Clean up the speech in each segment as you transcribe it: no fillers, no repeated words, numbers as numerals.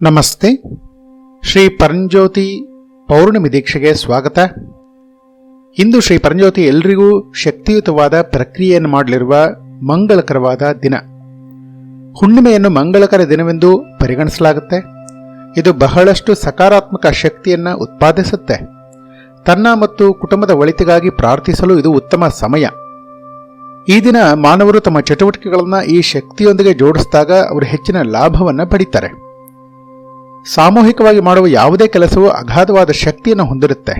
ನಮಸ್ತೆ. ಶ್ರೀ ಪರಂಜ್ಯೋತಿ ಪೌರ್ಣಮಿ ದೀಕ್ಷೆಗೆ ಸ್ವಾಗತ. ಇಂದು ಶ್ರೀ ಪರಂಜ್ಯೋತಿ ಎಲ್ರಿಗೂ ಶಕ್ತಿಯುತವಾದ ಪ್ರಕ್ರಿಯೆಯನ್ನು ಮಾಡಲಿರುವ ಮಂಗಳಕರವಾದ ದಿನ. ಹುಣ್ಣಿಮೆಯನ್ನು ಮಂಗಳಕರ ದಿನವೆಂದು ಪರಿಗಣಿಸಲಾಗುತ್ತೆ. ಇದು ಬಹಳಷ್ಟು ಸಕಾರಾತ್ಮಕ ಶಕ್ತಿಯನ್ನು ಉತ್ಪಾದಿಸುತ್ತೆ. ತನ್ನ ಮತ್ತು ಕುಟುಂಬದ ಒಳಿತಿಗಾಗಿ ಪ್ರಾರ್ಥಿಸಲು ಇದು ಉತ್ತಮ ಸಮಯ. ಈ ದಿನ ಮಾನವರು ತಮ್ಮ ಚಟುವಟಿಕೆಗಳನ್ನು ಈ ಶಕ್ತಿಯೊಂದಿಗೆ ಜೋಡಿಸಿದಾಗ ಅವರು ಹೆಚ್ಚಿನ ಲಾಭವನ್ನು ಪಡೀತಾರೆ. ಸಾಮೂಹಿಕವಾಗಿ ಮಾಡುವ ಯಾವುದೇ ಕೆಲಸವು ಅಗಾಧವಾದ ಶಕ್ತಿಯನ್ನು ಹೊಂದಿರುತ್ತೆ.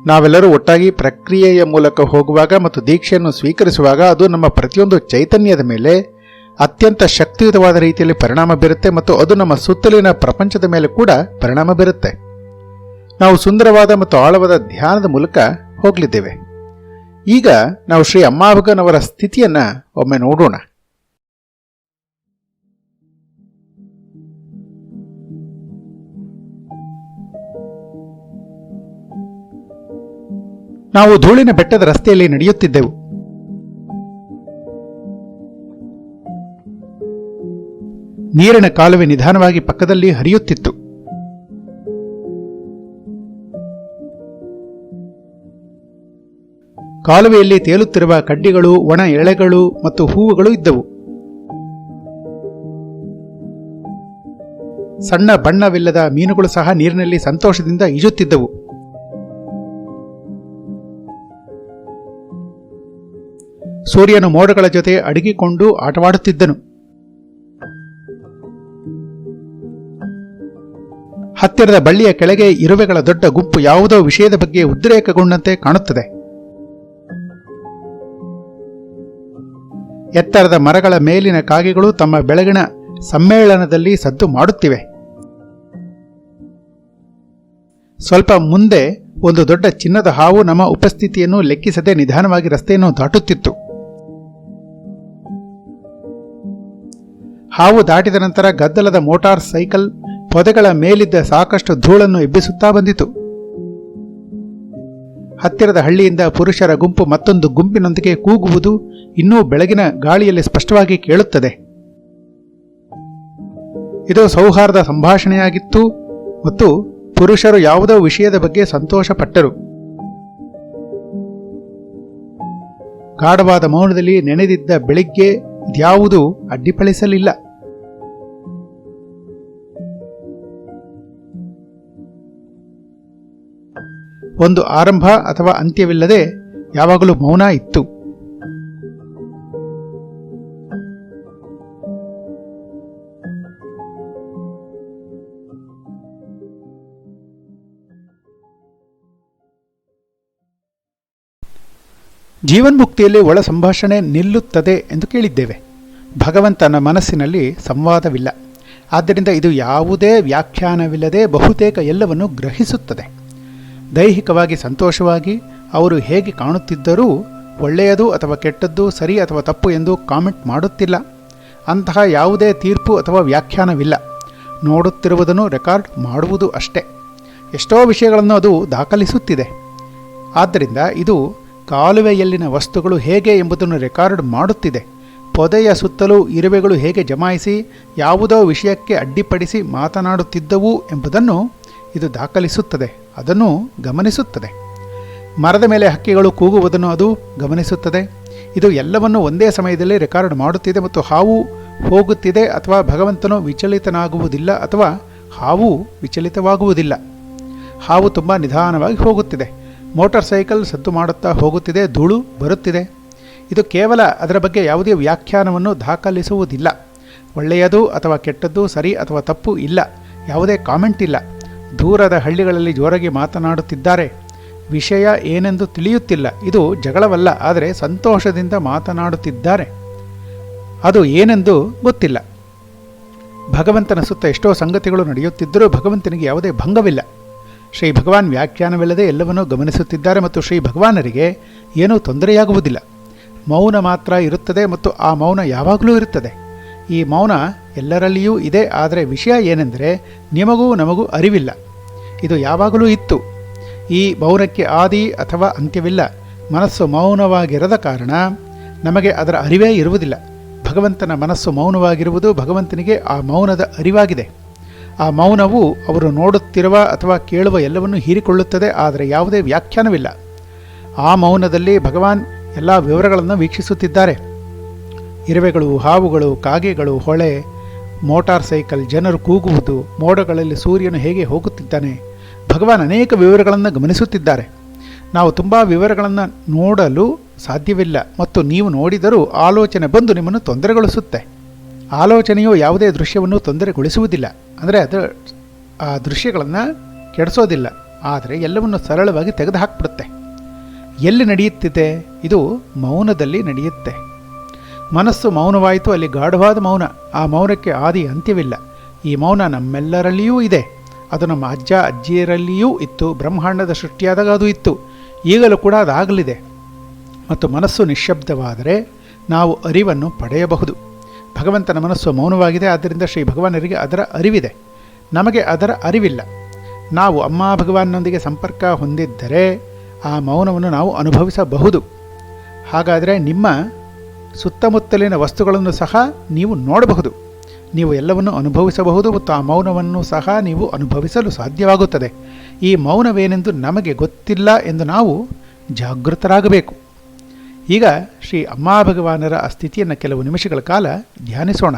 ನಾವೆಲ್ಲರೂ ಒಟ್ಟಾಗಿ ಪ್ರಕ್ರಿಯೆಯ ಮೂಲಕ ಹೋಗುವಾಗ ಮತ್ತು ದೀಕ್ಷೆಯನ್ನು ಸ್ವೀಕರಿಸುವಾಗ ಅದು ನಮ್ಮ ಪ್ರತಿಯೊಂದು ಚೈತನ್ಯದ ಮೇಲೆ ಅತ್ಯಂತ ಶಕ್ತಿಯುತವಾದ ರೀತಿಯಲ್ಲಿ ಪರಿಣಾಮ ಬೀರುತ್ತೆ ಮತ್ತು ಅದು ನಮ್ಮ ಸುತ್ತಲಿನ ಪ್ರಪಂಚದ ಮೇಲೆ ಕೂಡ ಪರಿಣಾಮ ಬೀರುತ್ತೆ. ನಾವು ಸುಂದರವಾದ ಮತ್ತು ಆಳವಾದ ಧ್ಯಾನದ ಮೂಲಕ ಹೋಗಲಿದ್ದೇವೆ. ಈಗ ನಾವು ಶ್ರೀ ಅಮ್ಮಾಭಗನವರ ಸ್ಥಿತಿಯನ್ನು ಒಮ್ಮೆ ನೋಡೋಣ. ನಾವು ಧೂಳಿನ ಬೆಟ್ಟದ ರಸ್ತೆಯಲ್ಲಿ ನಡೆಯುತ್ತಿದ್ದೆವು. ನೀರಿನ ಕಾಲುವೆ ನಿಧಾನವಾಗಿ ಪಕ್ಕದಲ್ಲಿ ಹರಿಯುತ್ತಿತ್ತು. ಕಾಲುವೆಯಲ್ಲಿ ತೇಲುತ್ತಿರುವ ಕಡ್ಡಿಗಳು, ಒಣ ಎಳೆಗಳು ಮತ್ತು ಹೂವುಗಳು ಇದ್ದವು. ಸಣ್ಣ ಬಣ್ಣವಿಲ್ಲದ ಮೀನುಗಳು ಸಹ ನೀರಿನಲ್ಲಿ ಸಂತೋಷದಿಂದ ಈಜುತ್ತಿದ್ದವು. ಸೂರ್ಯನು ಮೋಡಗಳ ಜೊತೆ ಅಡಗಿಕೊಂಡು ಆಟವಾಡುತ್ತಿದ್ದನು. ಹತ್ತಿರದ ಬಳ್ಳಿಯ ಕೆಳಗೆ ಇರುವೆಗಳ ದೊಡ್ಡ ಗುಂಪು ಯಾವುದೋ ವಿಷಯದ ಬಗ್ಗೆ ಉದ್ರೇಕಗೊಂಡಂತೆ ಕಾಣುತ್ತದೆ. ಎತ್ತರದ ಮರಗಳ ಮೇಲಿನ ಕಾಗೆಗಳು ತಮ್ಮ ಬೆಳಗಿನ ಸಮ್ಮೇಳನದಲ್ಲಿ ಸದ್ದು ಮಾಡುತ್ತಿವೆ. ಸ್ವಲ್ಪ ಮುಂದೆ ಒಂದು ದೊಡ್ಡ ಚಿನ್ನದ ಹಾವು ನಮ್ಮ ಉಪಸ್ಥಿತಿಯನ್ನು ಲೆಕ್ಕಿಸದೆ ನಿಧಾನವಾಗಿ ರಸ್ತೆಯನ್ನು ದಾಟುತ್ತಿತ್ತು. ಹಾವು ದಾಟಿದ ನಂತರ ಗದ್ದಲದ ಮೋಟಾರ್ ಸೈಕಲ್ ಪೊದೆಗಳ ಮೇಲಿದ್ದ ಸಾಕಷ್ಟು ಧೂಳನ್ನು ಎಬ್ಬಿಸುತ್ತಾ ಬಂದಿತು. ಹತ್ತಿರದ ಹಳ್ಳಿಯಿಂದ ಪುರುಷರ ಗುಂಪು ಮತ್ತೊಂದು ಗುಂಪಿನೊಂದಿಗೆ ಕೂಗುವುದು ಇನ್ನೂ ಬೆಳಗಿನ ಗಾಳಿಯಲ್ಲಿ ಸ್ಪಷ್ಟವಾಗಿ ಕೇಳುತ್ತದೆ. ಇದು ಸೌಹಾರ್ದ ಸಂಭಾಷಣೆಯಾಗಿತ್ತು ಮತ್ತು ಪುರುಷರು ಯಾವುದೋ ವಿಷಯದ ಬಗ್ಗೆ ಸಂತೋಷಪಟ್ಟರು. ಗಾಢವಾದ ಮೌನದಲ್ಲಿ ನೆನೆದಿದ್ದ ಬೆಳಿಗ್ಗೆ ಇದ್ಯಾವುದೂ ಅಡ್ಡಿಪಡಿಸಲಿಲ್ಲ. ಒಂದು ಆರಂಭ ಅಥವಾ ಅಂತ್ಯವಿಲ್ಲದೆ ಯಾವಾಗಲೂ ಮೌನ ಇತ್ತು. ಜೀವನ್ಮುಕ್ತಿಯಲ್ಲಿ ಒಳ ಸಂಭಾಷಣೆ ನಿಲ್ಲುತ್ತದೆ ಎಂದು ಕೇಳಿದ್ದೇವೆ. ಭಗವಂತನ ಮನಸ್ಸಿನಲ್ಲಿ ಸಂವಾದವಿಲ್ಲ. ಆದ್ದರಿಂದ ಇದು ಯಾವುದೇ ವ್ಯಾಖ್ಯಾನವಿಲ್ಲದೆ ಬಹುತೇಕ ಎಲ್ಲವನ್ನು ಗ್ರಹಿಸುತ್ತದೆ. ದೈಹಿಕವಾಗಿ ಸಂತೋಷವಾಗಿ ಅವರು ಹೇಗೆ ಕಾಣುತ್ತಿದ್ದರೂ ಒಳ್ಳೆಯದು ಅಥವಾ ಕೆಟ್ಟದ್ದು, ಸರಿ ಅಥವಾ ತಪ್ಪು ಎಂದು ಕಾಮೆಂಟ್ ಮಾಡುತ್ತಿಲ್ಲ. ಅಂತಹ ಯಾವುದೇ ತೀರ್ಪು ಅಥವಾ ವ್ಯಾಖ್ಯಾನವಿಲ್ಲ. ನೋಡುತ್ತಿರುವುದನ್ನು ರೆಕಾರ್ಡ್ ಮಾಡುವುದು ಅಷ್ಟೇ. ಎಷ್ಟೋ ವಿಷಯಗಳನ್ನು ಅದು ದಾಖಲಿಸುತ್ತಿದೆ. ಆದ್ದರಿಂದ ಇದು ಕಾಲುವೆಯಲ್ಲಿನ ವಸ್ತುಗಳು ಹೇಗೆ ಎಂಬುದನ್ನು ರೆಕಾರ್ಡ್ ಮಾಡುತ್ತಿದೆ. ಪೊದೆಯ ಸುತ್ತಲೂ ಇರುವೆಗಳು ಹೇಗೆ ಜಮಾಯಿಸಿ ಯಾವುದೋ ವಿಷಯಕ್ಕೆ ಅಡ್ಡಿಪಡಿಸಿ ಮಾತನಾಡುತ್ತಿದ್ದವು ಎಂಬುದನ್ನು ಇದು ದಾಖಲಿಸುತ್ತದೆ, ಅದನ್ನು ಗಮನಿಸುತ್ತದೆ. ಮರದ ಮೇಲೆ ಹಕ್ಕಿಗಳು ಕೂಗುವುದನ್ನು ಅದು ಗಮನಿಸುತ್ತದೆ. ಇದು ಎಲ್ಲವನ್ನು ಒಂದೇ ಸಮಯದಲ್ಲಿ ರೆಕಾರ್ಡ್ ಮಾಡುತ್ತಿದೆ ಮತ್ತು ಹಾವು ಹೋಗುತ್ತಿದೆ ಅಥವಾ ಭಗವಂತನು ವಿಚಲಿತನಾಗುವುದಿಲ್ಲ ಅಥವಾ ಹಾವು ವಿಚಲಿತವಾಗುವುದಿಲ್ಲ. ಹಾವು ತುಂಬ ನಿಧಾನವಾಗಿ ಹೋಗುತ್ತಿದೆ. ಮೋಟಾರ್ ಸೈಕಲ್ ಸದ್ದು ಮಾಡುತ್ತಾ ಹೋಗುತ್ತಿದೆ. ಧೂಳು ಬರುತ್ತಿದೆ. ಇದು ಕೇವಲ ಅದರ ಬಗ್ಗೆ ಯಾವುದೇ ವ್ಯಾಖ್ಯಾನವನ್ನು ದಾಖಲಿಸುವುದಿಲ್ಲ. ಒಳ್ಳೆಯದು ಅಥವಾ ಕೆಟ್ಟದ್ದು, ಸರಿ ಅಥವಾ ತಪ್ಪು ಇಲ್ಲ. ಯಾವುದೇ ಕಾಮೆಂಟ್ ಇಲ್ಲ. ದೂರದ ಹಳ್ಳಿಗಳಲ್ಲಿ ಜೋರಾಗಿ ಮಾತನಾಡುತ್ತಿದ್ದಾರೆ. ವಿಷಯ ಏನೆಂದು ತಿಳಿಯುತ್ತಿಲ್ಲ. ಇದು ಜಗಳವಲ್ಲ, ಆದರೆ ಸಂತೋಷದಿಂದ ಮಾತನಾಡುತ್ತಿದ್ದಾರೆ. ಅದು ಏನೆಂದು ಗೊತ್ತಿಲ್ಲ. ಭಗವಂತನ ಸುತ್ತ ಎಷ್ಟೋ ಸಂಗತಿಗಳು ನಡೆಯುತ್ತಿದ್ದರೂ ಭಗವಂತನಿಗೆ ಯಾವುದೇ ಭಂಗವಿಲ್ಲ. ಶ್ರೀ ಭಗವಾನ್ ವ್ಯಾಖ್ಯಾನವಿಲ್ಲದೆ ಎಲ್ಲವನ್ನೂ ಗಮನಿಸುತ್ತಿದ್ದಾರೆ ಮತ್ತು ಶ್ರೀ ಭಗವಾನರಿಗೆ ಏನೂ ತೊಂದರೆಯಾಗುವುದಿಲ್ಲ. ಮೌನ ಮಾತ್ರ ಇರುತ್ತದೆ ಮತ್ತು ಆ ಮೌನ ಯಾವಾಗಲೂ ಇರುತ್ತದೆ. ಈ ಮೌನ ಎಲ್ಲರಲ್ಲಿಯೂ ಇದೆ. ಆದರೆ ವಿಷಯ ಏನೆಂದರೆ ನಿಮಗೂ ನಮಗೂ ಅರಿವಿಲ್ಲ. ಇದು ಯಾವಾಗಲೂ ಇತ್ತು. ಈ ಮೌನಕ್ಕೆ ಆದಿ ಅಥವಾ ಅಂತ್ಯವಿಲ್ಲ. ಮನಸ್ಸು ಮೌನವಾಗಿರದ ಕಾರಣ ನಮಗೆ ಅದರ ಅರಿವೇ ಇರುವುದಿಲ್ಲ. ಭಗವಂತನ ಮನಸ್ಸು ಮೌನವಾಗಿರುವುದು ಭಗವಂತನಿಗೆ ಆ ಮೌನದ ಅರಿವಾಗಿದೆ. ಆ ಮೌನವು ಅವರು ನೋಡುತ್ತಿರುವ ಅಥವಾ ಕೇಳುವ ಎಲ್ಲವನ್ನೂ ಹೀರಿಕೊಳ್ಳುತ್ತದೆ, ಆದರೆ ಯಾವುದೇ ವ್ಯಾಖ್ಯಾನವಿಲ್ಲ. ಆ ಮೌನದಲ್ಲಿ ಭಗವಾನ್ ಎಲ್ಲ ವಿವರಗಳನ್ನು ವೀಕ್ಷಿಸುತ್ತಿದ್ದಾರೆ. ಇರುವೆಗಳು, ಹಾವುಗಳು, ಕಾಗೆಗಳು, ಹೊಳೆ, ಮೋಟಾರ್ ಸೈಕಲ್, ಜನರು ಕೂಗುವುದು, ಮೋಡಗಳಲ್ಲಿ ಸೂರ್ಯನು ಹೇಗೆ ಹೋಗುತ್ತಿದ್ದಾನೆ, ಭಗವಾನ್ ಅನೇಕ ವಿವರಗಳನ್ನು ಗಮನಿಸುತ್ತಿದ್ದಾರೆ. ನಾವು ತುಂಬ ವಿವರಗಳನ್ನು ನೋಡಲು ಸಾಧ್ಯವಿಲ್ಲ, ಮತ್ತು ನೀವು ನೋಡಿದರೂ ಆಲೋಚನೆ ಬಂದು ನಿಮ್ಮನ್ನು ತೊಂದರೆಗೊಳಿಸುತ್ತೆ. ಆಲೋಚನೆಯು ಯಾವುದೇ ದೃಶ್ಯವನ್ನು ತೊಂದರೆಗೊಳಿಸುವುದಿಲ್ಲ, ಅಂದರೆ ಅದು ಆ ದೃಶ್ಯಗಳನ್ನು ಕೆಡಿಸೋದಿಲ್ಲ, ಆದರೆ ಎಲ್ಲವನ್ನು ಸರಳವಾಗಿ ತೆಗೆದುಹಾಕ್ಬಿಡುತ್ತೆ. ಎಲ್ಲಿ ನಡೆಯುತ್ತಿದೆ? ಇದು ಮೌನದಲ್ಲಿ ನಡೆಯುತ್ತೆ. ಮನಸ್ಸು ಮೌನವಾಯಿತು, ಅಲ್ಲಿ ಗಾಢವಾದ ಮೌನ. ಆ ಮೌನಕ್ಕೆ ಆದಿ ಅಂತ್ಯವಿಲ್ಲ. ಈ ಮೌನ ನಮ್ಮೆಲ್ಲರಲ್ಲಿಯೂ ಇದೆ. ಅದು ನಮ್ಮ ಅಜ್ಜ ಅಜ್ಜಿಯರಲ್ಲಿಯೂ ಇತ್ತು. ಬ್ರಹ್ಮಾಂಡದ ಸೃಷ್ಟಿಯಾದಾಗ ಅದು ಇತ್ತು, ಈಗಲೂ ಕೂಡ ಅದಾಗಲಿದೆ. ಮತ್ತು ಮನಸ್ಸು ನಿಶ್ಶಬ್ದವಾದರೆ ನಾವು ಅರಿವನ್ನು ಪಡೆಯಬಹುದು. ಭಗವಂತನ ಮನಸ್ಸು ಮೌನವಾಗಿದೆ, ಆದ್ದರಿಂದ ಶ್ರೀ ಭಗವಾನರಿಗೆ ಅದರ ಅರಿವಿದೆ, ನಮಗೆ ಅದರ ಅರಿವಿಲ್ಲ. ನಾವು ಅಮ್ಮ ಭಗವಾನ್ನೊಂದಿಗೆ ಸಂಪರ್ಕ ಹೊಂದಿದ್ದರೆ ಆ ಮೌನವನ್ನು ನಾವು ಅನುಭವಿಸಬಹುದು. ಹಾಗಾದರೆ ನಿಮ್ಮ ಸುತ್ತಮುತ್ತಲಿನ ವಸ್ತುಗಳನ್ನು ಸಹ ನೀವು ನೋಡಬಹುದು, ನೀವು ಎಲ್ಲವನ್ನು ಅನುಭವಿಸಬಹುದು, ಮತ್ತು ಆ ಮೌನವನ್ನು ಸಹ ನೀವು ಅನುಭವಿಸಲು ಸಾಧ್ಯವಾಗುತ್ತದೆ. ಈ ಮೌನವೇನೆಂದು ನಮಗೆ ಗೊತ್ತಿಲ್ಲ ಎಂದು ನಾವು ಜಾಗೃತರಾಗಬೇಕು. ಈಗ ಶ್ರೀ ಅಮ್ಮ ಭಗವಾನರ ಆ ಸ್ಥಿತಿಯನ್ನು ಕೆಲವು ನಿಮಿಷಗಳ ಕಾಲ ಧ್ಯಾನಿಸೋಣ.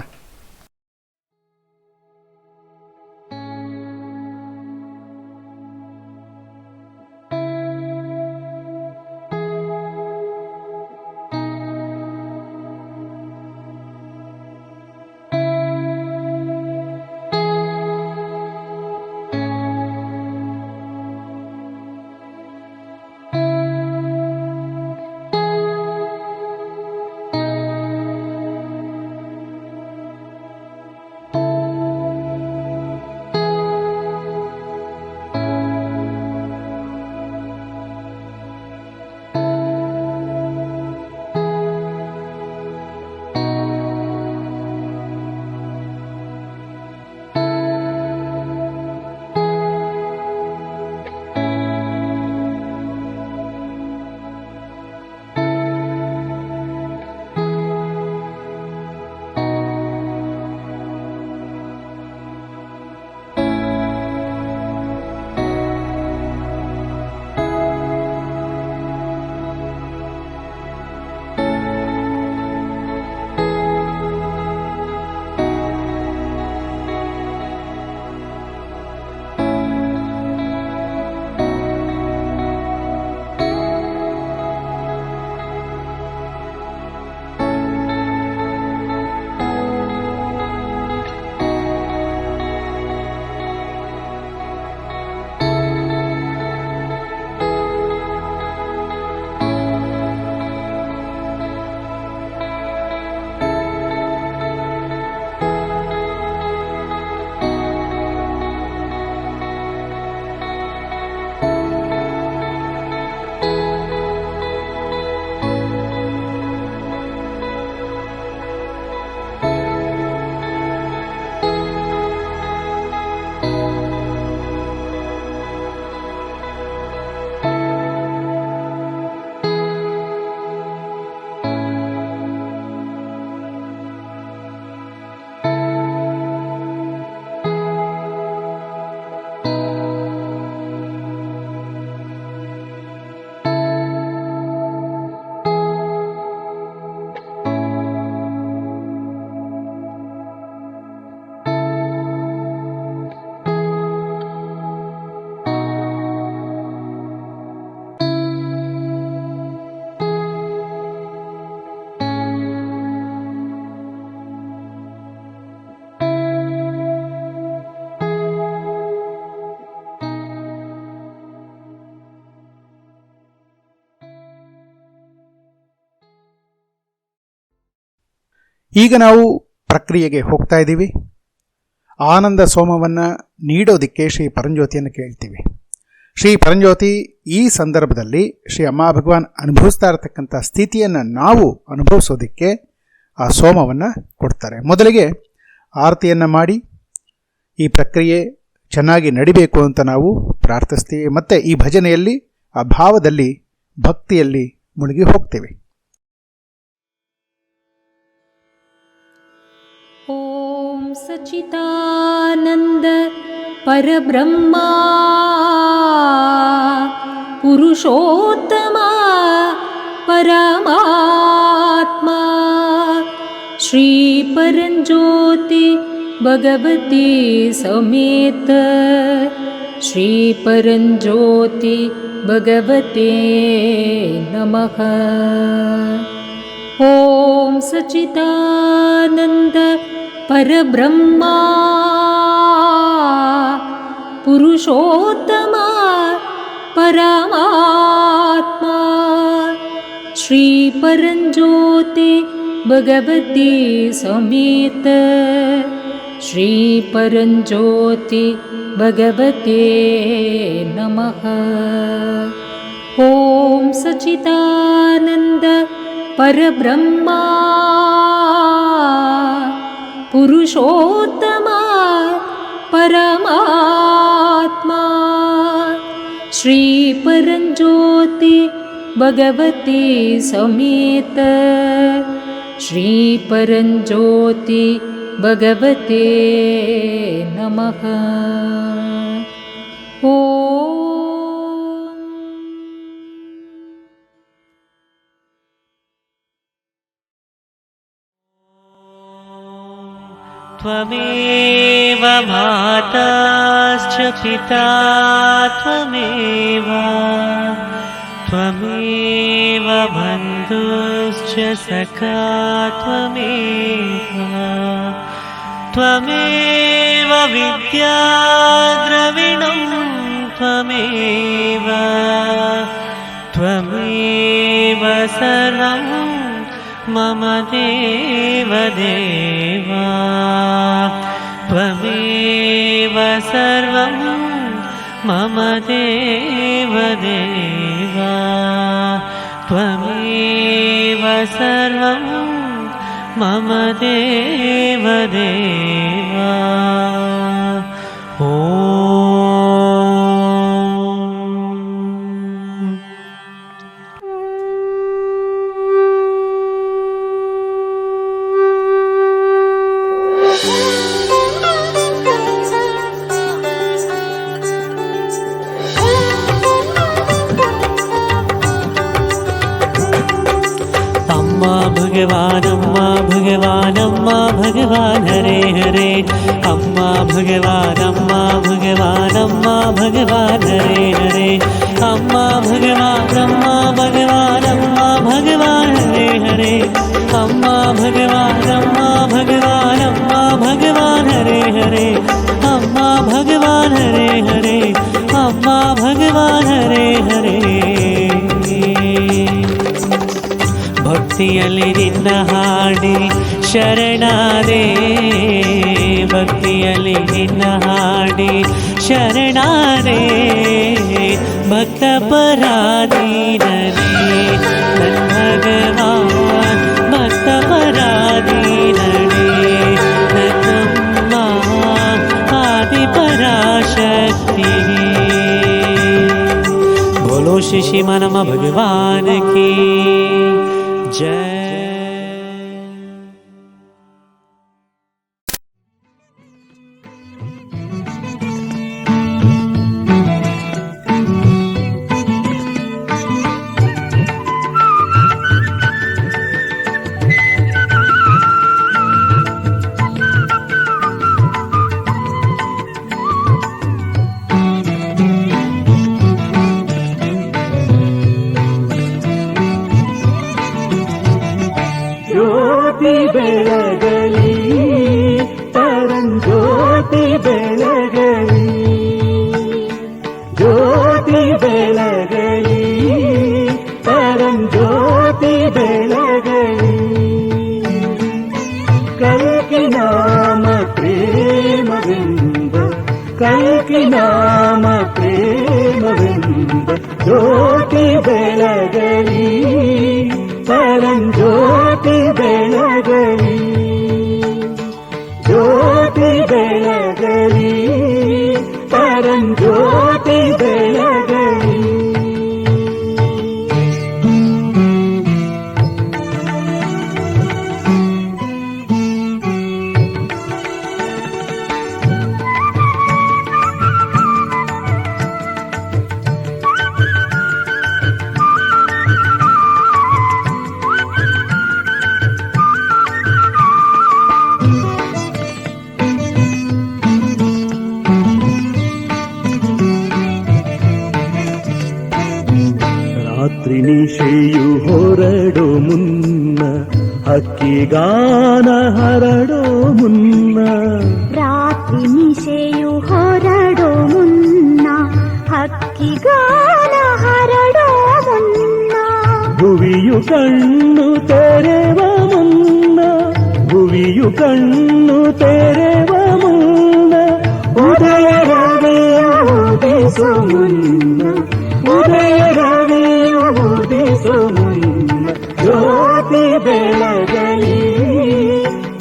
ಈಗ ನಾವು ಪ್ರಕ್ರಿಯೆಗೆ ಹೋಗ್ತಾ ಇದ್ದೀವಿ. ಆನಂದ ಸೋಮವನ್ನು ನೀಡೋದಕ್ಕೆ ಶ್ರೀ ಪರಂಜ್ಯೋತಿಯನ್ನು ಕೇಳ್ತೀವಿ. ಶ್ರೀ ಪರಂಜ್ಯೋತಿ ಈ ಸಂದರ್ಭದಲ್ಲಿ ಶ್ರೀ ಅಮ್ಮ ಭಗವಾನ್ ಅನುಭವಿಸ್ತಾ ಇರತಕ್ಕಂಥ ಸ್ಥಿತಿಯನ್ನು ನಾವು ಅನುಭವಿಸೋದಕ್ಕೆ ಆ ಸೋಮವನ್ನು ಕೊಡ್ತಾರೆ. ಮೊದಲಿಗೆ ಆರತಿಯನ್ನು ಮಾಡಿ ಈ ಪ್ರಕ್ರಿಯೆ ಚೆನ್ನಾಗಿ ನಡಿಬೇಕು ಅಂತ ನಾವು ಪ್ರಾರ್ಥಿಸ್ತೀವಿ. ಮತ್ತು ಈ ಭಜನೆಯಲ್ಲಿ ಆ ಭಾವದಲ್ಲಿ ಭಕ್ತಿಯಲ್ಲಿ ಮುಳುಗಿ ಹೋಗ್ತೇವೆ. ಓಂ सच्चिदानन्द परब्रह्मा पुरुषोत्तमा परमात्मा श्री परञ्ज्योति भगवती समेत श्री परञ्ज्योति भगवते नमः। ॐ सच्चिदानन्द परब्रह्मा पुरुषोत्तमा परमात्मा श्री परञ्ज्योति भगवती समेत श्री परञ्ज्योति भगवते नमः। ॐ सच्चिदानन्द परब्रह्मा पुरुषोत्तमा परमात्मा श्री परञ्ज्योति भगवती समेत श्री परञ्ज्योति भगवते नमः। ॐ त्वमेव माताश्च पिता त्वमेव त्वमेव बन्धुश्च सखा त्वमेव त्वमेव विद्या द्रविणं त्वमेव त्वमेव सर्वं मम देव देवा त्वमेव सर्वं मम देव देवा त्वमेव सर्वं मम देव देवा। भगवान अम्मा भगवान हरे हरे अम्मा भगवान भगवान हरे हरे अम्मा भगवान भगवान हरे हरे अम्मा भगवान भगवान हरे हरे अम्मा भगवान हरे हरे अम्मा भगवान हरे हरे। ಭಕ್ತಿಯಲ್ಲಿ ನಿನ್ನ ಹಾಡಿ ಶರಣಾದೆ ಭಕ್ತಿಯಲ್ಲಿ ನಿನ್ನ ಹಾಡಿ ಶರಣಾದೆ ಭಕ್ತ ಪರಾಧೀನನೇ ನನ್ನ ಭಗವಾನ್ ಭಕ್ತ ಪರಾಧೀನನೇ ನನ್ನಮ್ಮ ಆದಿ ಪರಾಶಕ್ತಿ बोलो श्री श्री मनम भगवान की जय। ज्योति बेळगली परंज्योति बेळगली ज्योति बेळगली परंज्योति बेळगली ರಾತ್ರಿ ನಿಶೆಯು ಹೊರಡೋ ಮುನ್ನ ಹಕ್ಕಿಗಾನ ಹರಡೋ ಮುನ್ನ ರಾತ್ರಿ ನಿಶೆಯು ಹೊರಡೋ ಮುನ್ನ ಹಕ್ಕಿಗಾನ ಹರಡೋ ಮುನ್ನ ಭುವಿಯು ಕಣ್ಣು ತೆರೆವ ಮುನ್ನ ಭುವಿಯು ಕಣ್ಣು ತೆರೆವ ಮುನ್ನ ಉದಯ ರವಿಯ ಉದಿಸು ಮುನ್ನ ಉದಯ ರವಿಯ ಉದಿಸು ಮುನ್ನ ಜ್ಯೋತಿ ಬೆಳಗಲಿ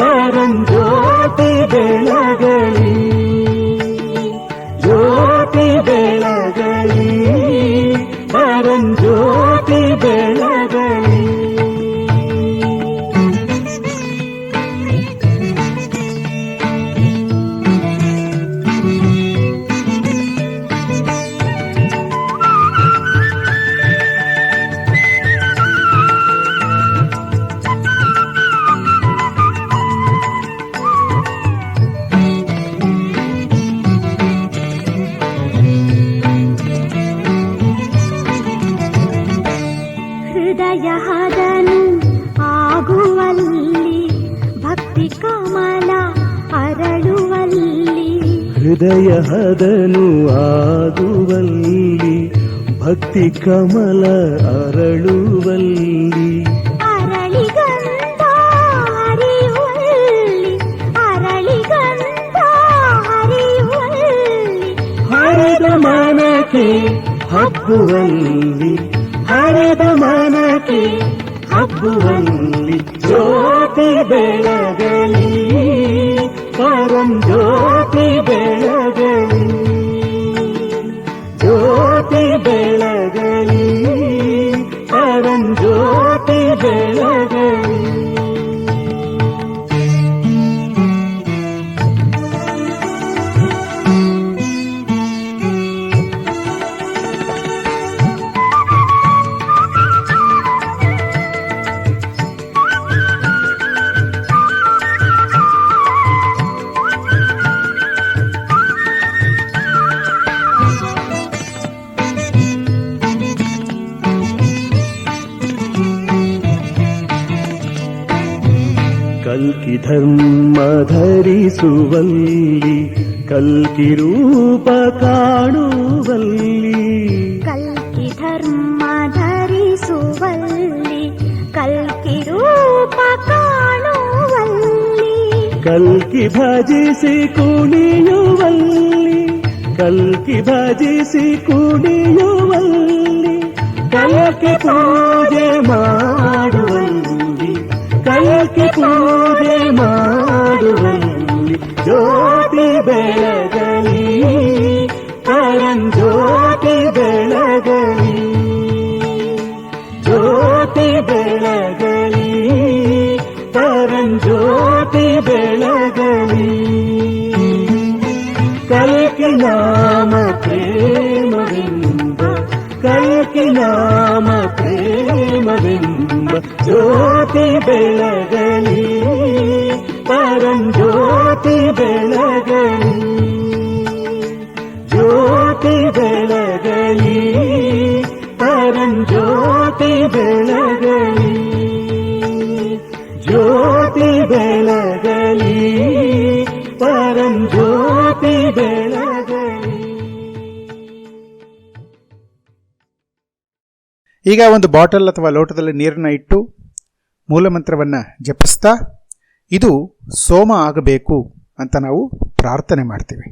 ಪರಂಜ್ಯೋತಿ ಬೆಳಗಲಿ ಜ್ಯೋತಿ ಬೆಳಗಲಿ ಪರಂಜ್ಯೋತಿ ಬೆಳಗಲಿ. ಹೃದಯ ಹದನು ಆಗುವಲ್ಲಿ ಭಕ್ತಿ ಕಮಲ ಅರಳುವಲ್ಲಿ ಹೃದಯ ಹದನು ಆಗುವಲ್ಲಿ ಭಕ್ತಿ ಕಮಲ ಅರಳುವಲ್ಲಿ ಅರಳಿಗಂಧ ಹರಿಯುವಲ್ಲಿ ಅರಳಿಗಂಧ ಹರಿಯುವಲ್ಲಿ ಹರಿದ ಮನಕ್ಕೆ ಹಬ್ಬುವಲ್ಲಿ ಹರಿದ ಮನಕ್ಕೆ ಹಬ್ಬುವಲ್ಲಿ ಜ್ಯೋತಿ ಬೆಳಗಲಿ ಪರಂಜ್ಯೋತಿ ಬೆಳಗಲಿ ಜ್ಯೋತಿ ಬೆಳಗಲಿ ಪರಂಜ್ಯೋತಿ ಬೆಳಗಲಿ. ಕಲ್ಕಿ ಧರ್ಮ ಧರಿಸುವಲ್ಲಿ ಕಲ್ಕಿ ರೂಪ ಕಾಣುವಲ್ಲಿ ಕಲ್ಕಿ ಧರ್ಮ ಧರಿಸುವಲ್ಲಿ ಕಲ್ಕಿ ರೂಪ ಕಾಣುವಲ್ಲಿ ಕಲ್ಕಿ ಭಜಿಸಿ ಕುಣಿಯುವಲ್ಲಿ ಕಲ್ಕಿ ಭಜಿಸಿ ಕುಣಿಯುವಲ್ಲಿ ಕಲ್ಕಿ ಪೂಜೆ ಮಾಡುವಲ್ಲಿ ಕಲ್ಕಿ ಪೂಜೆ ಮಾಡುವಲ್ಲಿ ಜ್ಯೋತಿ ಬೆಳಗಲಿ ಪರಂಜ್ಯೋತಿ ಬೆಳಗಲಿ ಜ್ಯೋತಿ ಬೆಳಗಲಿ ಪರಂಜ್ಯೋತಿ ಬೆಳಗಲಿ. ಕಲ್ಕಿ ನಾಮ ಪ್ರೇಮವೆಂಬ ಕಲ್ಕಿ ನಾಮ ಪ್ರೇಮವೆಂಬ ಜ್ಯೋತಿ ಬೆಳಗಲಿ ಪರಂಜ್ಯೋತಿ ಬೆಳಗಲಿ ಜ್ಯೋತಿ ಬೆಳಗಲಿ ಪರಂಜ್ಯೋತಿ ಬೆಳಗಲಿ ಜ್ಯೋತಿ ಬೆಳಗಲಿ ಪರಂಜ್ಯೋತಿ ಬೆಳಗಲಿ. ಈಗ ಒಂದು ಬಾಟಲ್ ಅಥವಾ ಲೋಟದಲ್ಲಿ ನೀರನ್ನು ಇಟ್ಟು ಮೂಲಮಂತ್ರವನ್ನು ಜಪಿಸ್ತಾ ಇದು ಸೋಮ ಆಗಬೇಕು ಅಂತ ನಾವು ಪ್ರಾರ್ಥನೆ ಮಾಡ್ತೀವಿ.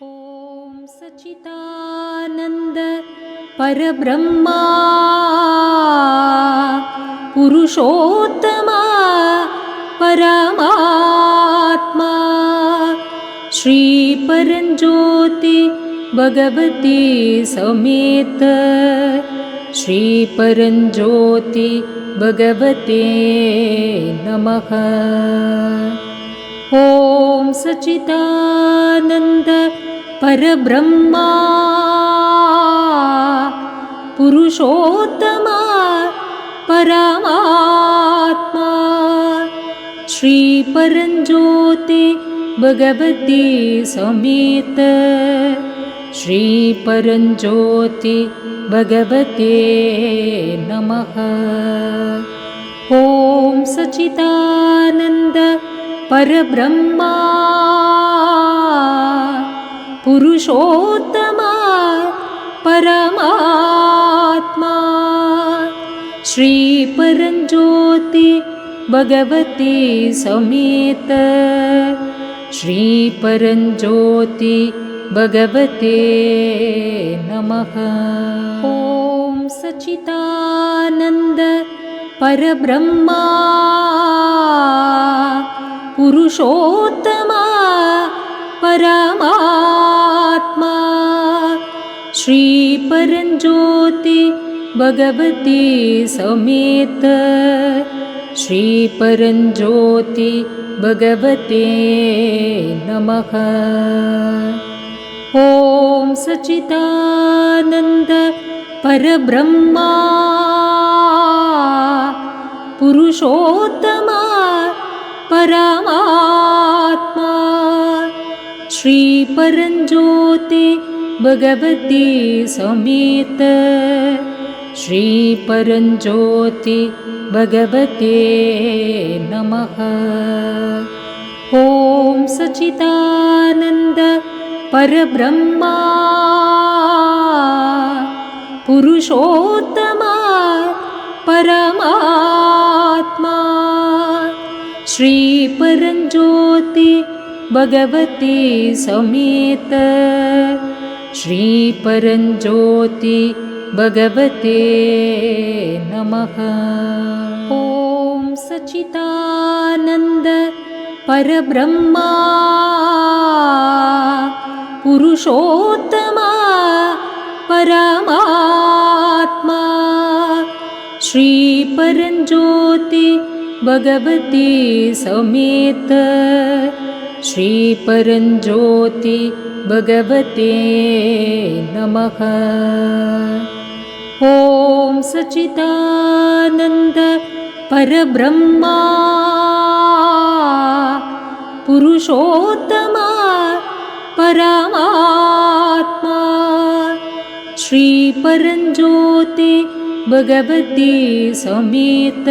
ಓಂ ಸಚ್ಚಿದಾನಂದ ಪರಬ್ರಹ್ಮ ಪುರುಷೋತ್ತಮ ಪರಮಾತ್ಮ ಶ್ರೀ ಪರಂಜ್ಯೋತಿ ಭಗವತಿ ಸಮೇತ ಶ್ರೀ ಪರಂಜ್ಯೋತಿ ಭಗವತೆ ನಮಃ. ಓಂ ಸಚ್ಚಿದಾನಂದ ಪರಬ್ರಹ್ಮ ಪುರುಷೋತ್ತಮ ಪರಮಾತ್ಮ ಶ್ರೀ ಪರಂಜ್ಯೋತಿ ಭಗವತಿ ಸಮೇತ श्रीपरञ्ज्योति भगवते नमः। ॐ सच्चिदानन्द परब्रह्मा पुरुषोत्तमा परमात्मा श्रीपरञ्ज्योति भगवती समेत श्रीपरञ्ज्योति भगवते नमः। ॐ सच्चिदानन्द परब्रह्मा पुरुषोत्तमा परमात्मा श्रीपरञ्ज्योति भगवती समेत श्रीपरञ्ज्योति भगवते नमः। ॐ सच्चिदानन्द परब्रह्मा पुरुषोत्तमा परमात्मा श्रीपरञ्ज्योति भगवती समेत श्रीपरञ्ज्योति भगवते नमः। ॐ सच्चिदानन्द परब्रह्मा पुरुषोत्तमा परमात्मा श्रीपरञ्ज्योति भगवती समेत श्रीपरञ्ज्योति भगवते नमः। ॐ सच्चिदानन्द परब्रह्मा पुरुषोत्तमा परमात्मा श्रीपरञ्ज्योति भगवती समेत श्रीपरञ्ज्योति भगवते नमः। ॐ सच्चिदानन्द परब्रह्मा पुरुषोत्तमा परमात्मा श्रीपरञ्ज्योति भगवती समेत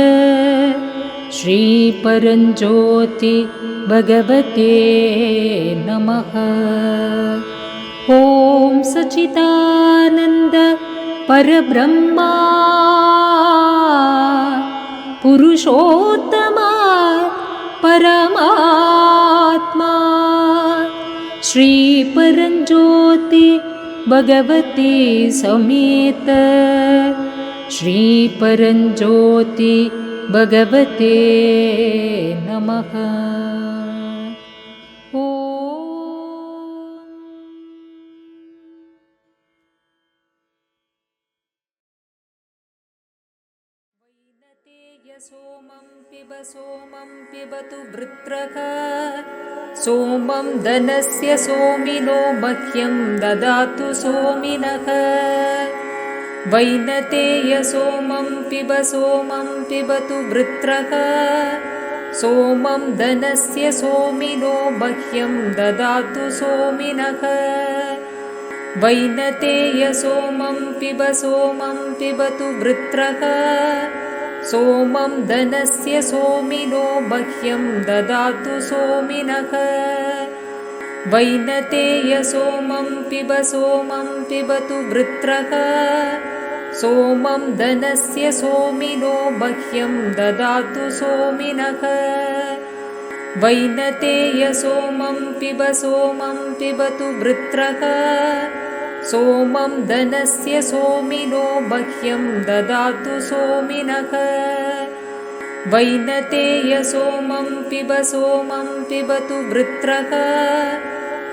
श्रीपरञ्ज्योति भगवते नमः। ॐ सच्चिदानन्द परब्रह्मा पुरुषोत्तमा परमात्मा श्रीपरञ्ज्योति भगवती समेत श्रीपरञ्ज्योति भगवते नमः। ॐ वैनतेय सोमं पिबतु वृत्रः सोमं धनस्य सोमिनो मह्यं ददातु सोमिनः। वैनतेय सोमं पिबतु वृत्रः सोमं धनस्य सोमिनो मह्यं ददातु सोमिनः। वैनतेय सोमं पिबतु वृत्रः सोमं धनस्य सोमिनो मह्यं ददातु सोमिनः। वैनतेय सोमं पिबतु वृत्रः सोमं धनस्य सोमिनो मह्यं ददातु सोमिनः। वैनतेय सोमं पिबतु वृत्रः सोमं धनस्य सोमिनो मह्यं ददातु सोमिनः। वैनतेय सोमं पिबतु वृत्रः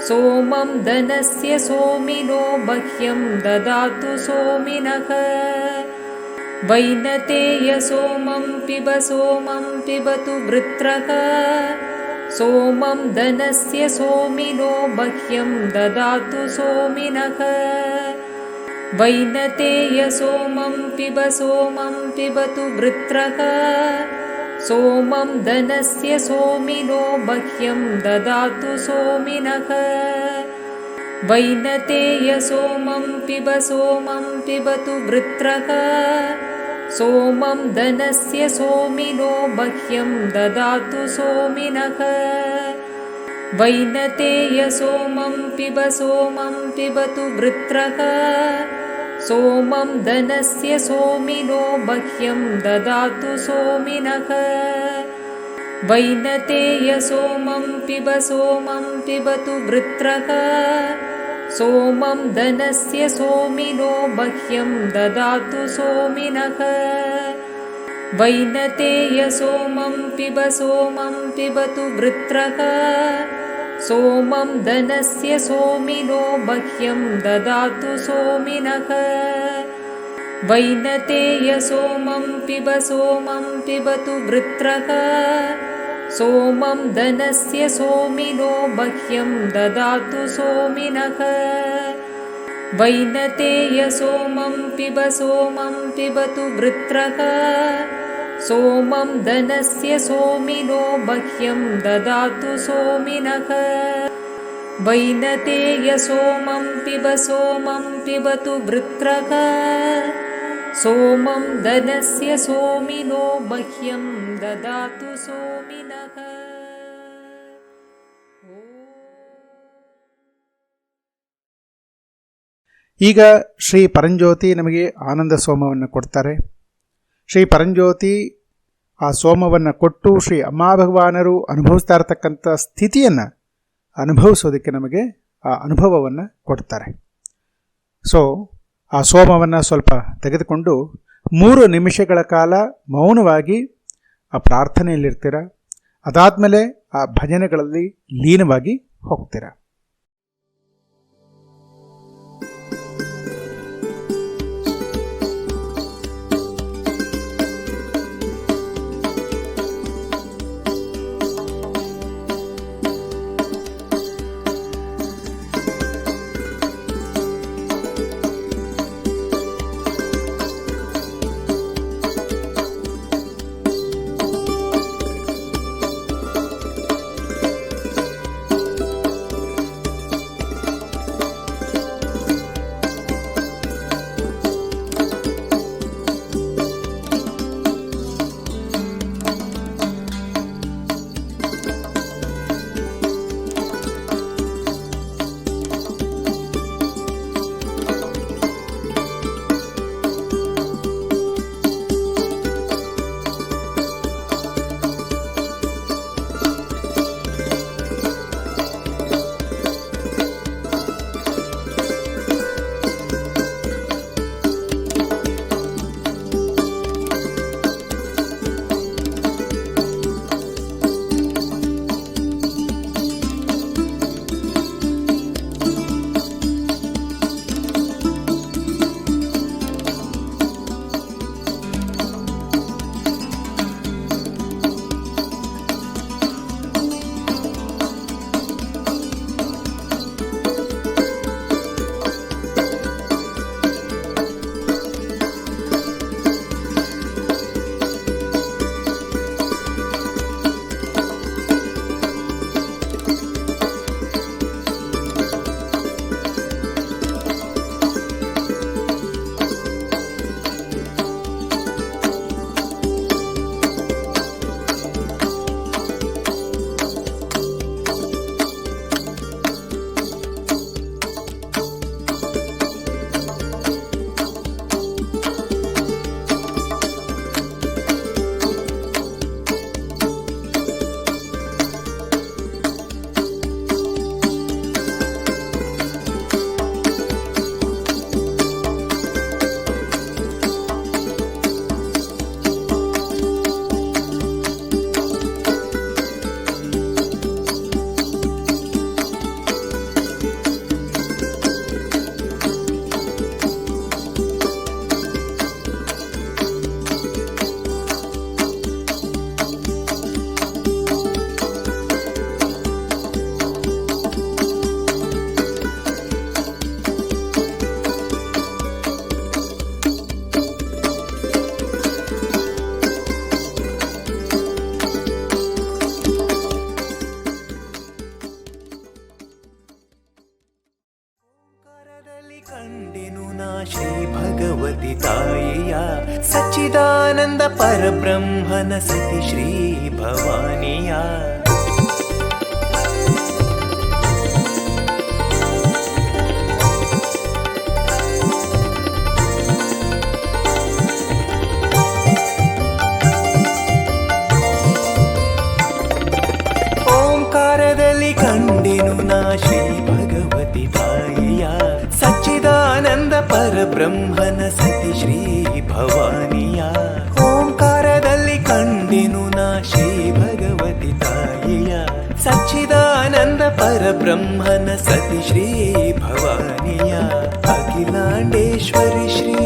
सोमं धनस्य सोमिनो मह्यं ददातु सोमिनः। वैनतेय सोमं पिबतु वृत्रः सोमं धनस्य सोमिनो मह्यं ददातु सोमिनः। वैनतेय सोमं पिबतु वृत्रः सोमं धनस्य सोमिनो मह्यं ददातु सोमिनः। वैनतेय सोमं पिबतु वृत्रक सोमं धनस्य सोमिनो मह्यं ददातु सोमिनः वैनतेय सोमं पिबतु वृत्रक सोमं धनस्य सोमिनो मह्यं ददातु सोमिनः वैनतेय सोमं पिबतु वृत्रक सोमं धनस्य सोमिनो मह्यं ददातु सोमिनः वैनतेय सोमं पिबतु वृत्रक सोमं धनस्य सोमिनो मह्यं ददातु सोमिनः वैनतेय सोमं पिबतु वृत्रक सोमं धनस्य सोमिनो मह्यं ददातु सोमिनः वैनतेय सोमं पिबतु वृत्रक सोमं धनस्य सोमिनो मह्यं ददातु सोमिनः वैनतेय सोमं पिबतु वृत्रक सोमं धनस्य सोमिनो मह्यं ददातु सोमिनः ಈಗ ಶ್ರೀ ಪರಂಜ್ಯೋತಿ ನಮಗೆ ಆನಂದ ಸೋಮವನ್ನು ಕೊಡ್ತಾರೆ. ಶ್ರೀ ಪರಂಜ್ಯೋತಿ ಆ ಸೋಮವನ್ನು ಕೊಟ್ಟು ಶ್ರೀ ಅಮ್ಮಾಭಗವಾನರು ಅನುಭವಿಸ್ತಾ ಇರತಕ್ಕಂಥ ಸ್ಥಿತಿಯನ್ನು ಅನುಭವಿಸೋದಕ್ಕೆ ನಮಗೆ ಆ ಅನುಭವವನ್ನು ಕೊಡ್ತಾರೆ. ಸೊ ಆ ಸೋಮವನ್ನು ಸ್ವಲ್ಪ ತೆಗೆದುಕೊಂಡು 3 ನಿಮಿಷಗಳ ಕಾಲ ಮೌನವಾಗಿ ಆ ಪ್ರಾರ್ಥನೆಯಲ್ಲಿರ್ತೀರ. ಅದಾದಮೇಲೆ ಆ ಭಜನೆಗಳಲ್ಲಿ ಲೀನವಾಗಿ ಹೋಗ್ತೀರ. ಕಂಡೆನು ನಾ ಶ್ರೀ ಭಗವತಿ ತಾಯಿಯ ಸಚ್ಚಿದಾನಂದ ಪರಬ್ರಹ್ಮನ ಸತಿ ಶ್ರೀ ಭವಾನಿಯ. ಓಂಕಾರದಲ್ಲಿ ಕಂಡೆನು ನಾ ಶ್ರೀ ಭಗವತಿ ತಾಯಿಯ ಸಚ್ಚಿದಾನಂದ ಪರಬ್ರಹ್ಮನ ಸತಿ ಶ್ರೀ ಭವಾನಿಯ. ಓಂಕಾರದಲ್ಲಿ ಕಂಡೆನು ನಾ ಶ್ರೀ ಭಗವತಿ ತಾಯಿಯ ಸಚ್ಚಿದಾನಂದ ಪರಬ್ರಹ್ಮನ ಸತಿ ಶ್ರೀ ಭವಾನಿಯ. ಅಖಿಲಾಂಡೇಶ್ವರಿ ಶ್ರೀ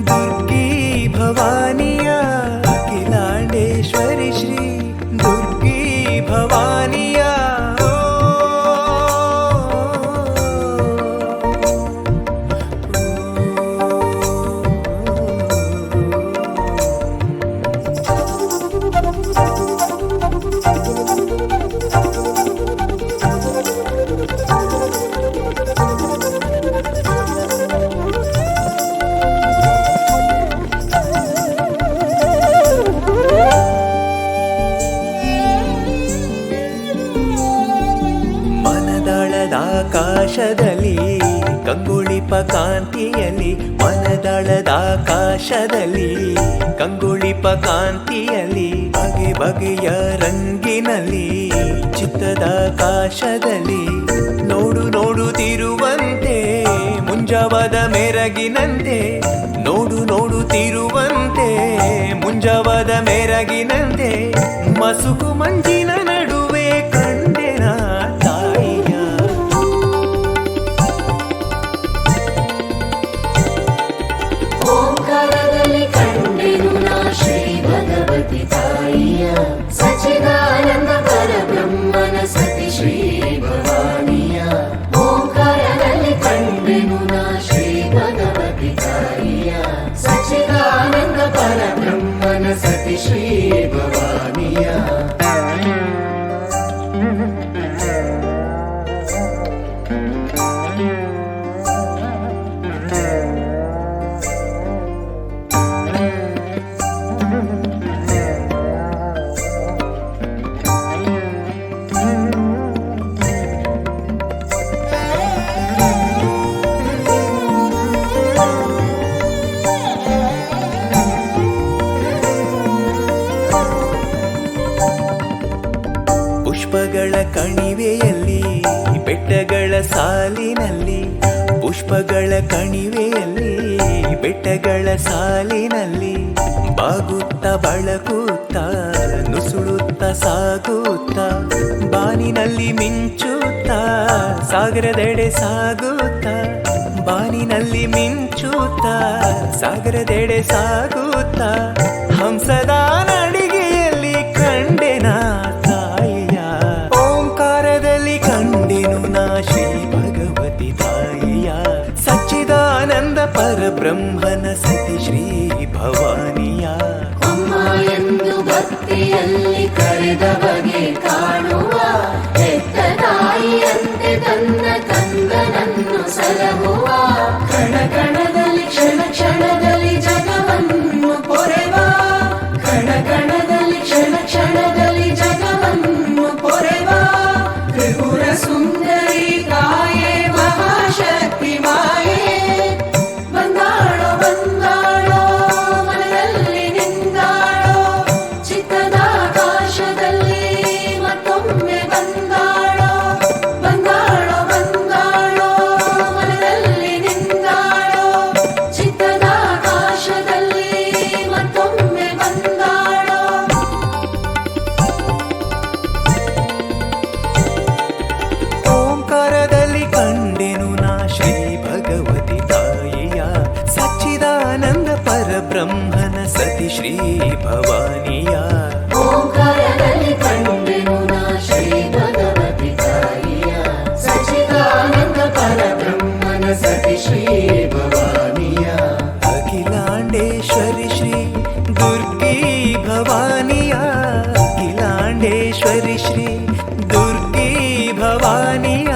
ದುರ್ಗಿ ಭವಾನಿಯ. ಅಖಿಲಾಂಡೇಶ್ವರಿ ಶ್ರೀ ದುರ್ಗಿ ಭವಾನಿಯ. ಆಕಾಶದಲ್ಲಿ ಕಂಗೊಳಿಪ ಕಾಂತಿಯಲ್ಲಿ, ಮನದಳದಾಕಾಶದಲ್ಲಿ ಕಂಗೊಳಿಪ ಕಾಂತಿಯಲ್ಲಿ, ಬಗೆ ಬಗೆಯ ರಂಗಿನಲ್ಲಿ ಚಿತ್ತದಾಕಾಶದಲ್ಲಿ ನೋಡು ನೋಡುತ್ತಿರುವಂತೆ ಮುಂಜಾವದ ಮೆರಗಿನಂತೆ, ನೋಡು ನೋಡುತ್ತಿರುವಂತೆ ಮುಂಜಾವದ ಮೆರಗಿನಂತೆ, ಮಸುಕು ಮಂಜಿನ ನಡುವೆ ಕಂಡೆನ ತಾಯಿಯ. ಓಂಕಾರದಲ್ಲಿ ಕಂಡೆನು ನಾ ಶ್ರೀ ಭಗವತಿ ತಾಯಿಯ ಸಚ್ಚಿದಾನಂದ ಪರಬ್ರಹ್ಮನ ಸತಿ ಶ್ರೀ ಭವಾನಿಯ. ಓಂಕಾರದಲ್ಲಿ ಕಂಡೆನು ನಾ ಶ್ರೀ ಭಗವತಿ ತಾಯಿಯ ಸಚ್ಚಿದಾನಂದ ಪರಬ್ರಹ್ಮನ ಸತಿ ಶ್ರೀ ಭವಾನಿಯ. ಪುಷ್ಪಗಳ ಕಣಿವೆಯಲ್ಲಿ ಬೆಟ್ಟಗಳ ಸಾಲಿನಲ್ಲಿ, ಪುಷ್ಪಗಳ ಕಣಿವೆಯಲ್ಲಿ ಬೆಟ್ಟಗಳ ಸಾಲಿನಲ್ಲಿ, ಬಾಗುತ್ತ ಬಳಕುತ್ತ ನುಸುಳುತ್ತ ಸಾಗುತ್ತ ಬಾನಿನಲ್ಲಿ ಮಿಂಚುತ್ತ ಸಾಗರದೆಡೆ ಸಾಗುತ್ತ, ಬಾನಿನಲ್ಲಿ ಮಿಂಚುತ್ತ ಸಾಗರದೆಡೆ ಸಾಗುತ್ತ, ಹಂಸದ ನಡಿಗೆಯಲ್ಲಿ ಕಂಡೆನ ತಾಯಿಯ. ಓಂಕಾರದಲ್ಲಿ ಕಂಡೆನು ನಾ ಶ್ರೀ ಭಗವತಿ ತಾಯಿಯ ಸಚ್ಚಿದಾನಂದ ಪರಬ್ರಹ್ಮನ ಸತಿ ಶ್ರೀ ಭವಾನಿಯ. ಅಮ್ಮ ಎಂದು ಭಕ್ತಿಯಲ್ಲಿ ಕರೆದ ಬಗೆ ಕಾಣುವ ಹೆತ್ತ ತಾಯಿಯಂತೆ ತನ್ನ ಕಂದನನ್ನು ಸಲಹುವ, ಕಣ ಕಣದಲ್ಲಿ ಕ್ಷಣ ಕ್ಷಣದಲ್ಲಿ ಜಗವನ್ನು ಪೊರೆವ, ಕಣ ಕಣದಲ್ಲಿ ಕ್ಷಣ ಕ್ಷಣದಲ್ಲಿ ಜಗವನ್ನು ಪೊರೆವ, ತ್ರಿಪುರ ಸುಂದರಿ ತಾಯೇ ಮಹಾಶಕ್ತಿ ಮಾಯೇ. ಬಂದಾಳೋ ಬಂದಾಳೋ ಮನದಲ್ಲಿ ನಿಂದಾಳೋ, ಚಿತ್ತದಾಕಾಶದಲ್ಲಿ ಮತ್ತೊಮ್ಮೆ ಬಂದಾಳೋ, ಬಂದಾಳೋ ಬಂದಾಳೋ ಮನದಲ್ಲಿ ನಿಂದಾಳೋ, ಚಿತ್ತದಾಕಾಶದಲ್ಲಿ ಮತ್ತೊಮ್ಮೆ ಬಂದಾಳೋ. ಓಂಕಾರದಲ್ಲಿ ಕಂಡೆನು ನಾ ಶ್ರೀ ಭಗವತಿ ತಾಯಿಯ ಸಚ್ಚಿದಾನಂದ ಪರಬ್ರಹ್ಮನ ಸತಿ ಶ್ರೀ ಭವಾನಿಯ. ಓಂಕಾರದಲ್ಲಿ ಕಂಡೆನು ನಾ ಶ್ರೀ ಭಗವತಿ ತಾಯಿಯ ಸಚ್ಚಿದಾನಂದ ಪರಬ್ರಹ್ಮನ ಸತಿ ಶ್ರೀ ಭವಾನಿಯ. ಅಖಿಲಾಂಡೇಶ್ವರಿ ಶ್ರೀ ದುರ್ಗಿ ಭವಾನಿಯ. ಅಖಿಲಾಂಡೇಶ್ವರಿ ಶ್ರೀ ದುರ್ಗಿ ಭವಾನಿಯ.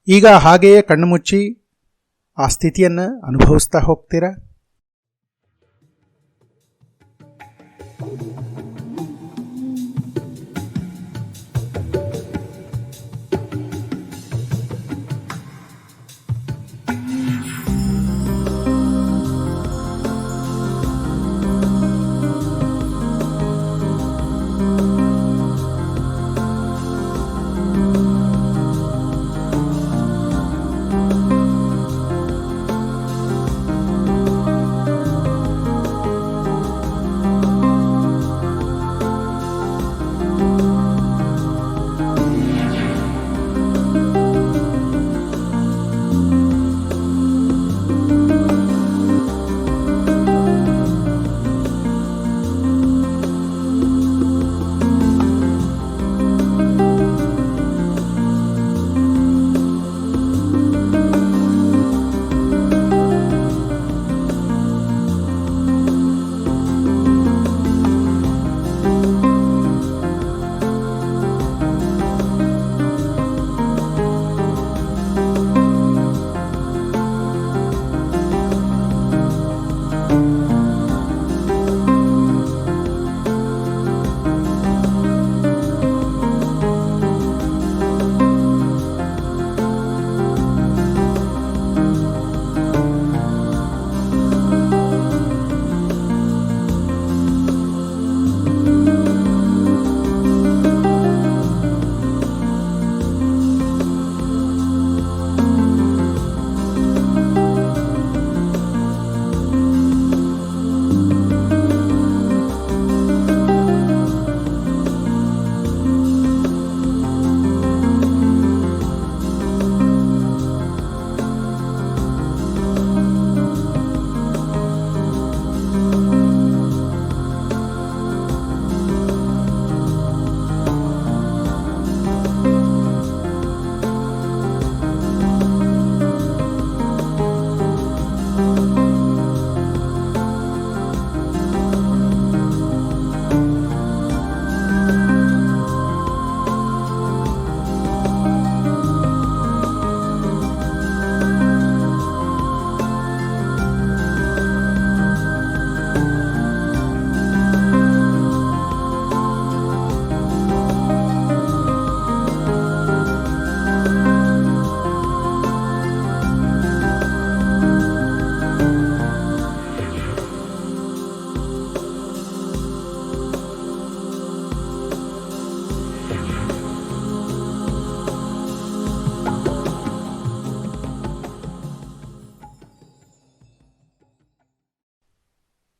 ಈಗ ಹಾಗೆಯೇ ಕಣ್ಣು ಮುಚ್ಚಿ ಆ ಸ್ಥಿತಿಯನ್ನು ಅನುಭವಿಸ್ತಾ ಹೋಗ್ತೀರಾ.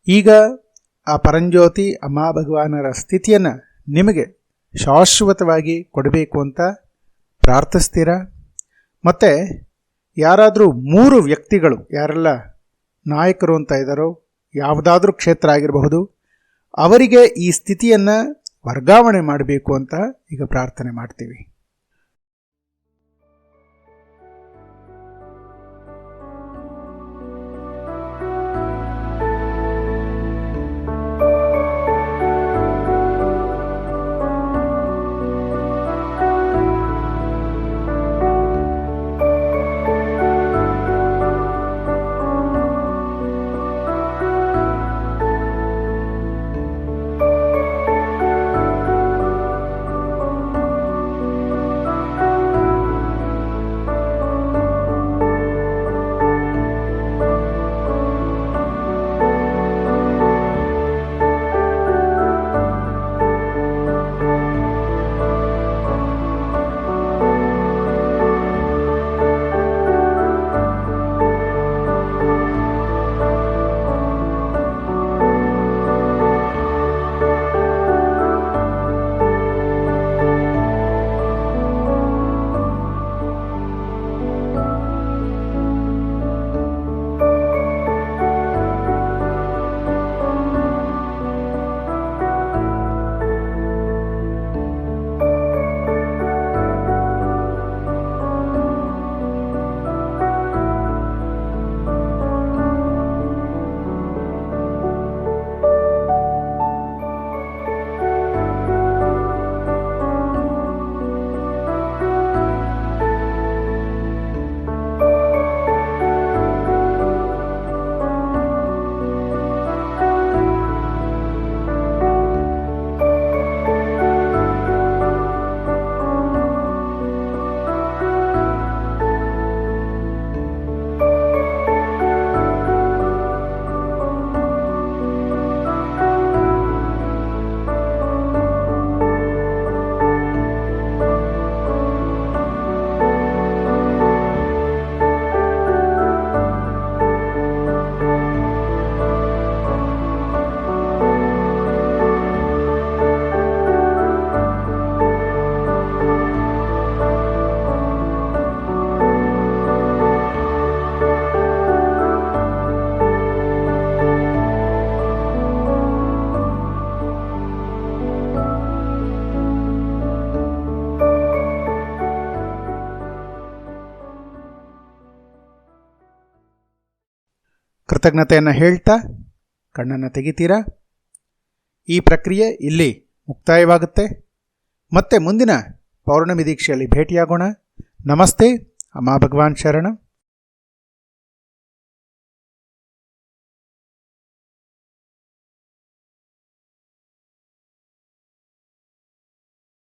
ಈಗ ಆ ಪರಂಜ್ಯೋತಿ ಅಮ್ಮ ಭಗವಾನರ ಸ್ಥಿತಿಯನ್ನು ನಿಮಗೆ ಶಾಶ್ವತವಾಗಿ ಕೊಡಬೇಕು ಅಂತ ಪ್ರಾರ್ಥಿಸ್ತೀರಾ. ಮತ್ತು ಯಾರಾದರೂ 3 ವ್ಯಕ್ತಿಗಳು, ಯಾರೆಲ್ಲ ನಾಯಕರು ಅಂತ ಇದ್ದಾರೋ, ಯಾವುದಾದ್ರೂ ಕ್ಷೇತ್ರ ಆಗಿರಬಹುದು, ಅವರಿಗೆ ಈ ಸ್ಥಿತಿಯನ್ನು ವರ್ಗಾವಣೆ ಮಾಡಬೇಕು ಅಂತ ಈಗ ಪ್ರಾರ್ಥನೆ ಮಾಡ್ತೀವಿ. ಕೃತಜ್ಞತೆಯನ್ನು ಹೇಳ್ತಾ ಕಣ್ಣನ್ನು ತೆಗಿತೀರಾ. ಈ ಪ್ರಕ್ರಿಯೆ ಇಲ್ಲಿ ಮುಕ್ತಾಯವಾಗುತ್ತೆ. ಮತ್ತೆ ಮುಂದಿನ ಪೌರ್ಣಮಿ ದೀಕ್ಷೆಯಲ್ಲಿ ಭೇಟಿಯಾಗೋಣ. ನಮಸ್ತೆ. ಅಮ್ಮ ಭಗವಾನ್ ಶರಣ.